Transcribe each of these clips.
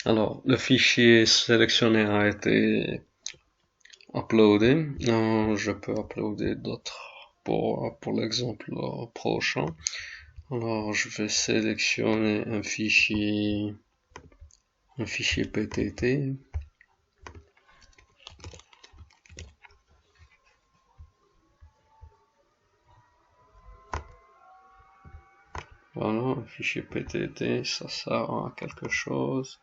Alors, le fichier sélectionné a été uploadé. Je peux uploader d'autres pour l'exemple prochain. Alors, je vais sélectionner un fichier PTT. Voilà, un fichier PTT, ça sert à quelque chose.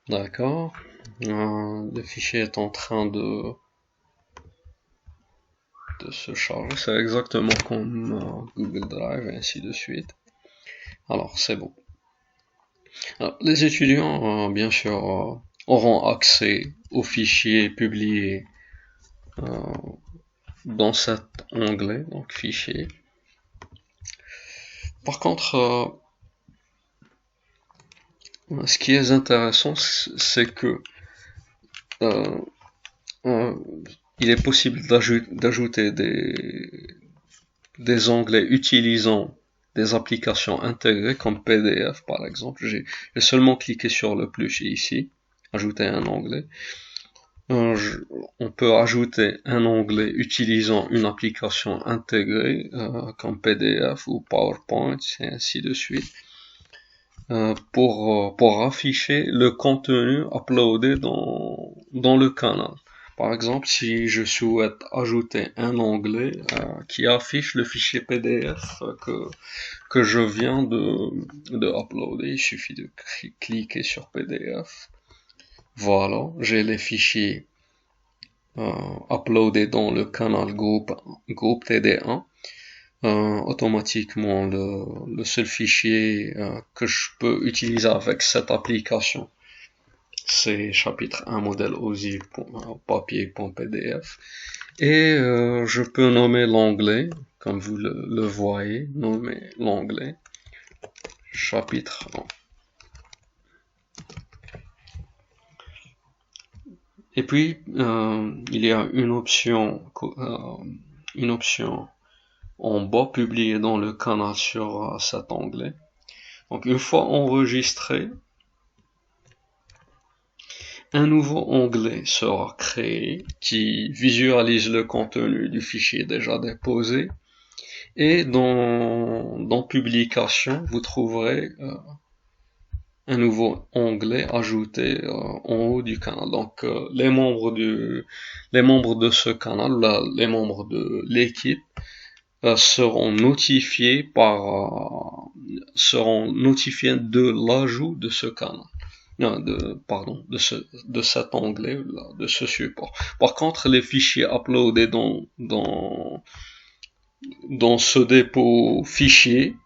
D'accord. Le fichier est en train de se charger. C'est exactement comme Google Drive et ainsi de suite. Alors, c'est bon. Alors, les étudiants, bien sûr, auront accès aux fichiers publiés dans cet onglet, donc fichiers. Par contre, ce qui est intéressant, c'est que euh, euh, il est possible d'ajouter des onglets utilisant des applications intégrées comme PDF par exemple. J'ai seulement cliqué sur le plus ici, ajouter un onglet. On peut ajouter un onglet utilisant une application intégrée comme PDF ou PowerPoint et ainsi de suite pour afficher le contenu uploadé dans le canal. Par exemple, si je souhaite ajouter un onglet qui affiche le fichier PDF que je viens de uploader, il suffit de cliquer sur PDF. Voilà, j'ai les fichiers uploadés dans le canal groupe TD1. Automatiquement, le seul fichier que je peux utiliser avec cette application, c'est chapitre 1 modèle OSI papier.pdf. Et je peux nommer l'onglet, comme vous le voyez, nommer l'onglet chapitre 1. Et puis, il y a une option en bas publiée dans le canal sur cet onglet. Donc, une fois enregistré, un nouveau onglet sera créé qui visualise le contenu du fichier déjà déposé. Et dans Publication, vous trouverez un nouveau onglet ajouté en haut du canal. Donc les membres de ce canal, les membres de l'équipe seront notifiés de l'ajout de ce canal. Non, de cet onglet, de ce support. Par contre, les fichiers uploadés dans ce dépôt fichier,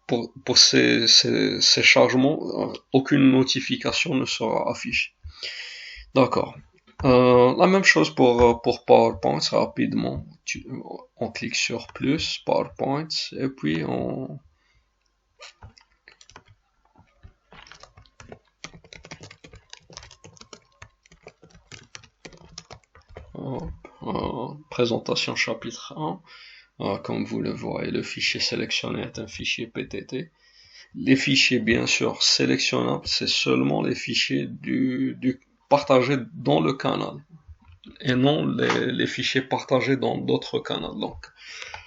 pour ces chargements, aucune notification ne sera affichée. D'accord. La même chose pour PowerPoint, rapidement. On clique sur plus, PowerPoint, et puis présentation chapitre 1. Comme vous le voyez, le fichier sélectionné est un fichier PTT. Les fichiers, bien sûr, sélectionnables, c'est seulement les fichiers partagés dans le canal et non les fichiers partagés dans d'autres canaux. Donc,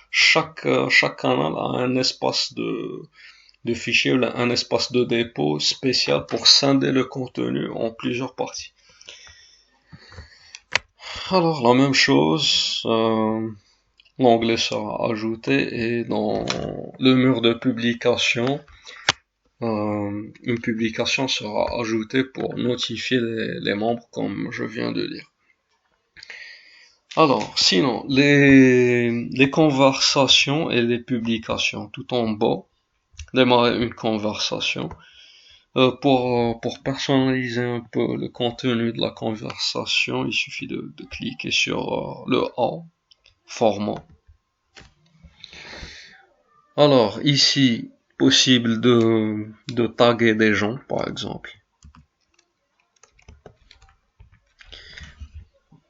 chaque canal a un espace de fichiers, un espace de dépôt spécial pour scinder le contenu en plusieurs parties. Alors, la même chose, l'onglet sera ajouté et dans le mur de publication, une publication sera ajoutée pour notifier les membres comme je viens de dire. Alors, sinon, les conversations et les publications, tout en bas, démarrer une conversation. Pour personnaliser un peu le contenu de la conversation, il suffit de cliquer sur le A, format. Alors, ici, possible de taguer des gens, par exemple.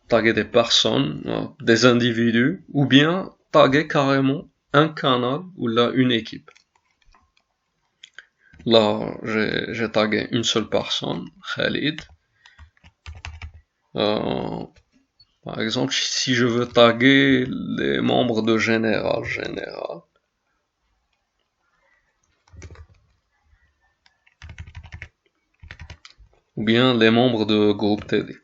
Taguer des personnes, des individus, ou bien taguer carrément un canal ou là une équipe. Là, j'ai tagué une seule personne, Khalid. Par exemple, si je veux taguer les membres de général, ou bien les membres de groupe TD.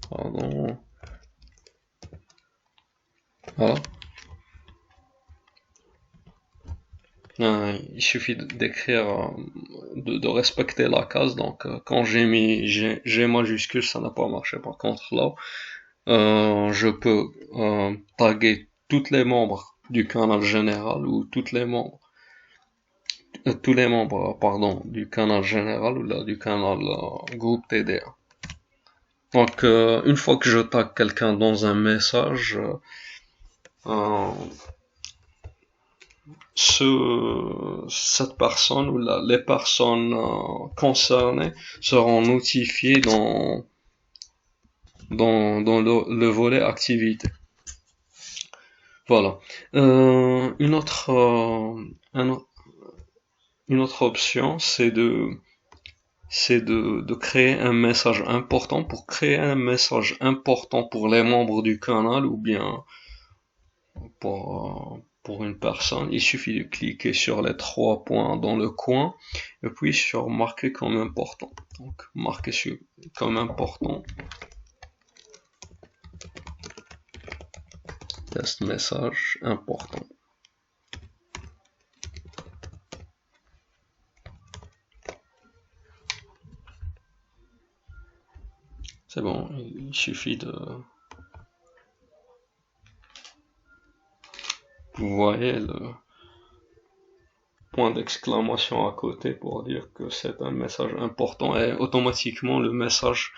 Pardon. Voilà. Il suffit d'écrire, de respecter la case. Donc, quand j'ai mis G majuscule, ça n'a pas marché. Par contre, là, je peux taguer tous les membres du canal général ou tous les membres, pardon, du canal général ou là, du canal groupe TDA. Donc, une fois que je tag quelqu'un dans un message, euh, cette personne ou les personnes concernées seront notifiées dans le volet activité. Voilà. Une autre option, c'est de créer un message important. Pour créer un message important pour les membres du canal ou bien pour une personne, il suffit de cliquer sur les trois points dans le coin et puis sur marquer comme important. Donc marquer comme important. Test message important. C'est bon, il suffit de... Vous voyez le point d'exclamation à côté pour dire que c'est un message important et automatiquement le message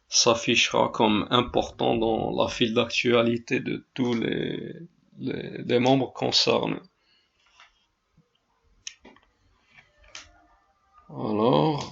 s'affichera comme important dans la file d'actualité de tous les membres concernés. Alors,